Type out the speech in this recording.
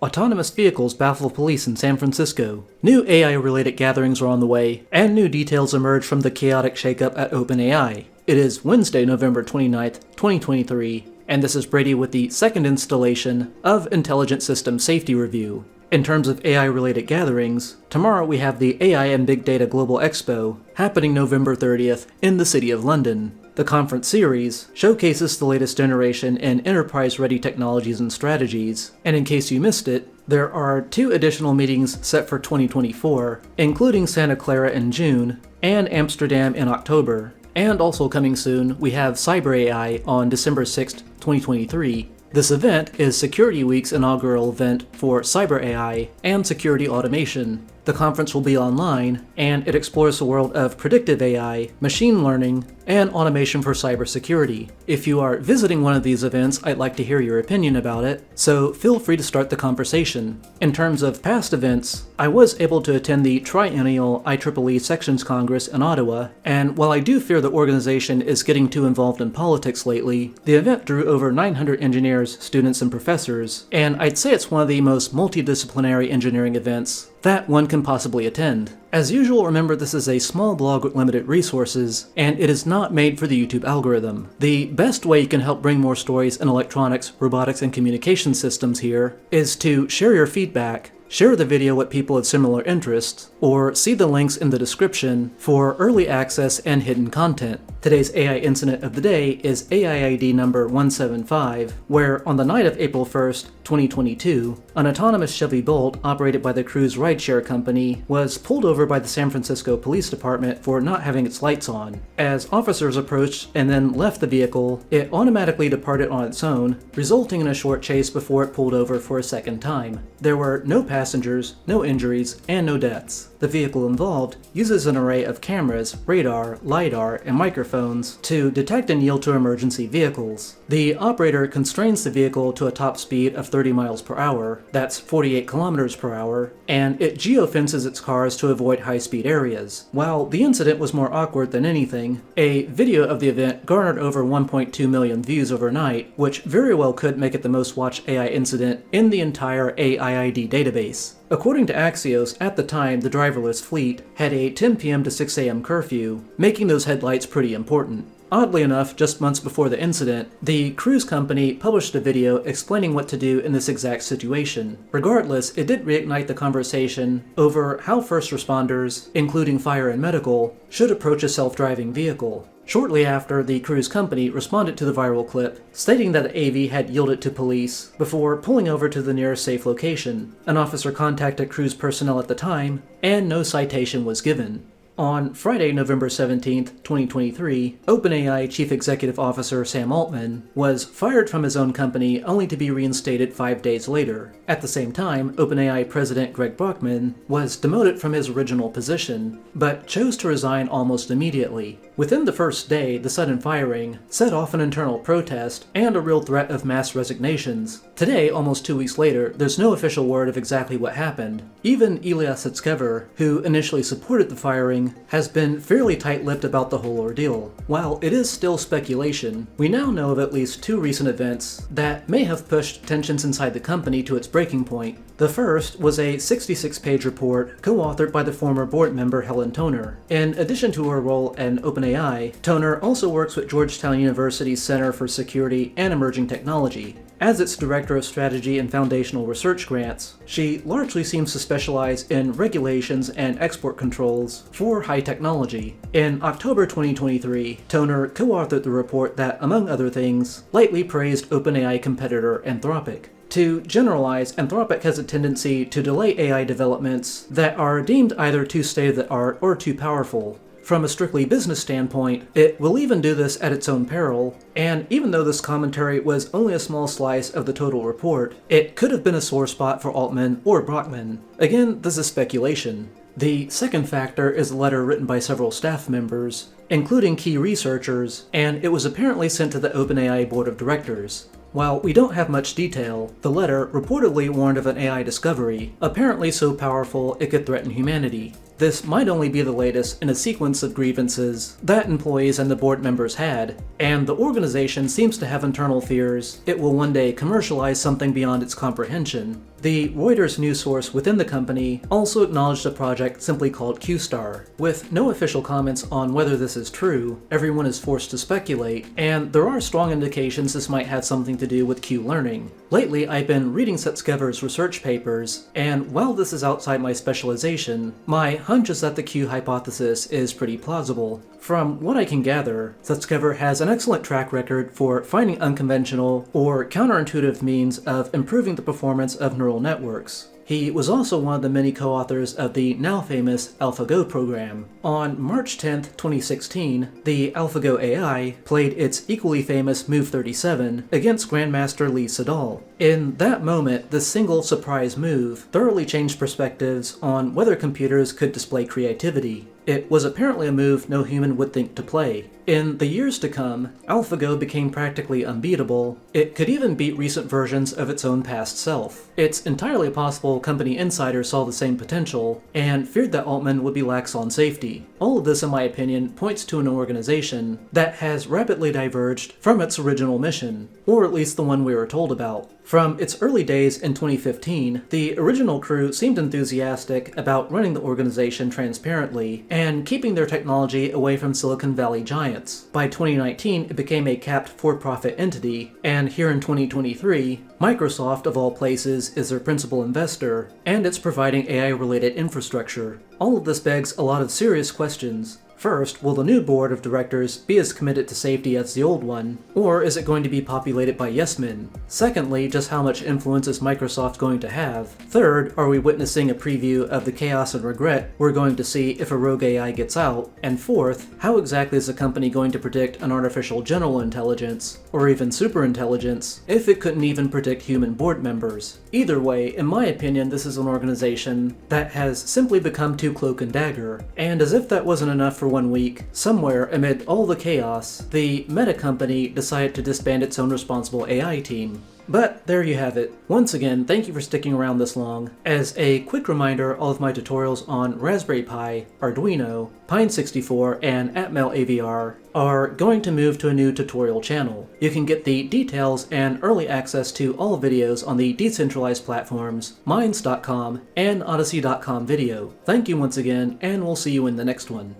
Autonomous vehicles baffle police in San Francisco. New AI-related gatherings are on the way, and new details emerge from the chaotic shakeup at OpenAI. It is Wednesday, November 29th, 2023, and this is Brady with the second installation of Intelligent Systems Safety Review. In terms of AI-related gatherings, tomorrow we have the AI and Big Data Global Expo, happening November 30th in the City of London. The conference series showcases the latest generation in enterprise-ready technologies and strategies, and in case you missed it, there are 2 additional meetings set for 2024, including Santa Clara in June and Amsterdam in October. And also coming soon, we have Cyber AI on December 6th, 2023. This event is Security Week's inaugural event for Cyber AI and security automation. The conference will be online, and it explores the world of predictive AI, machine learning, and automation for cybersecurity. If you are visiting one of these events, I'd like to hear your opinion about it, so feel free to start the conversation. In terms of past events, I was able to attend the triennial IEEE Sections Congress in Ottawa, and while I do fear the organization is getting too involved in politics lately, the event drew over 900 engineers, students, and professors, and I'd say it's one of the most multidisciplinary engineering events that one can possibly attend. As usual, remember this is a small blog with limited resources, and it is not made for the YouTube algorithm. The best way you can help bring more stories in electronics, robotics, and communication systems here is to share your feedback, share the video with people of similar interests, or see the links in the description for early access and hidden content. Today's AI incident of the day is AIID number 175, where on the night of April 1st, 2022, an autonomous Chevy Bolt operated by the Cruise rideshare company was pulled over by the San Francisco Police Department for not having its lights on. As officers approached and then left the vehicle, it automatically departed on its own, resulting in a short chase before it pulled over for a second time. There were no passengers, no injuries, and no deaths. The vehicle involved uses an array of cameras, radar, LiDAR, and microphones to detect and yield to emergency vehicles. The operator constrains the vehicle to a top speed of 30 miles per hour, that's 48 kilometers per hour, and it geofences its cars to avoid high-speed areas. While the incident was more awkward than anything, a video of the event garnered over 1.2 million views overnight, which very well could make it the most watched AI incident in the entire AIID database. According to Axios, at the time, the driverless fleet had a 10 p.m. to 6 a.m. curfew, making those headlights pretty important. Oddly enough, just months before the incident, the cruise company published a video explaining what to do in this exact situation. Regardless, it did reignite the conversation over how first responders, including fire and medical, should approach a self-driving vehicle. Shortly after, the cruise company responded to the viral clip, stating that the AV had yielded to police before pulling over to the nearest safe location. An officer contacted cruise personnel at the time, and no citation was given. On Friday, November 17th, 2023, OpenAI Chief Executive Officer Sam Altman was fired from his own company only to be reinstated 5 days later. At the same time, OpenAI President Greg Brockman was demoted from his original position, but chose to resign almost immediately. Within the first day, the sudden firing set off an internal protest and a real threat of mass resignations. Today, almost 2 weeks later, there's no official word of exactly what happened. Even Ilya Sutskever, who initially supported the firing, has been fairly tight-lipped about the whole ordeal. While it is still speculation, we now know of at least 2 recent events that may have pushed tensions inside the company to its breaking point. The first was a 66-page report co-authored by the former board member Helen Toner. In addition to her role in OpenAI, Toner also works with Georgetown University's Center for Security and Emerging Technology. As its Director of Strategy and Foundational Research Grants, she largely seems to specialize in regulations and export controls for high technology. In October 2023, Toner co-authored the report that, among other things, lightly praised OpenAI competitor Anthropic. To generalize, Anthropic has a tendency to delay AI developments that are deemed either too state-of-the-art or too powerful. From a strictly business standpoint, it will even do this at its own peril, and even though this commentary was only a small slice of the total report, it could have been a sore spot for Altman or Brockman. Again, this is speculation. The second factor is a letter written by several staff members, including key researchers, and it was apparently sent to the OpenAI board of directors. While we don't have much detail, the letter reportedly warned of an AI discovery, apparently so powerful it could threaten humanity. This might only be the latest in a sequence of grievances that employees and the board members had, and the organization seems to have internal fears it will one day commercialize something beyond its comprehension. The Reuters news source within the company also acknowledged a project simply called QStar. With no official comments on whether this is true, everyone is forced to speculate, and there are strong indications this might have something to do with Q learning. Lately, I've been reading Sutskever's research papers, and while this is outside my specialization, my hunch is that the Q hypothesis is pretty plausible. From what I can gather, Sutskever has an excellent track record for finding unconventional or counterintuitive means of improving the performance of neural networks. He was also one of the many co-authors of the now famous AlphaGo program. On March 10, 2016, the AlphaGo AI played its equally famous Move 37 against Grandmaster Lee Sedol. In that moment, this single surprise move thoroughly changed perspectives on whether computers could display creativity. It was apparently a move no human would think to play. In the years to come, AlphaGo became practically unbeatable. It could even beat recent versions of its own past self. It's entirely possible company insiders saw the same potential and feared that Altman would be lax on safety. All of this, in my opinion, points to an organization that has rapidly diverged from its original mission, or at least the one we were told about. From its early days in 2015, the original crew seemed enthusiastic about running the organization transparently and keeping their technology away from Silicon Valley giants. By 2019, it became a capped for-profit entity, and here in 2023, Microsoft, of all places, is their principal investor, and it's providing AI-related infrastructure. All of this begs a lot of serious questions. First, will the new board of directors be as committed to safety as the old one, or is it going to be populated by yes-men? Secondly, just how much influence is Microsoft going to have? Third, are we witnessing a preview of the chaos and regret we're going to see if a rogue AI gets out? And fourth, how exactly is the company going to predict an artificial general intelligence, or even superintelligence, if it couldn't even predict human board members? Either way, in my opinion, this is an organization that has simply become too cloak and dagger, and as if that wasn't enough for 1 week, somewhere amid all the chaos, the Meta company decided to disband its own responsible AI team. But there you have it. Once again, thank you for sticking around this long. As a quick reminder, all of my tutorials on Raspberry Pi, Arduino, Pine64, and Atmel AVR are going to move to a new tutorial channel. You can get the details and early access to all videos on the decentralized platforms Minds.com and Odysee.com video. Thank you once again, and we'll see you in the next one.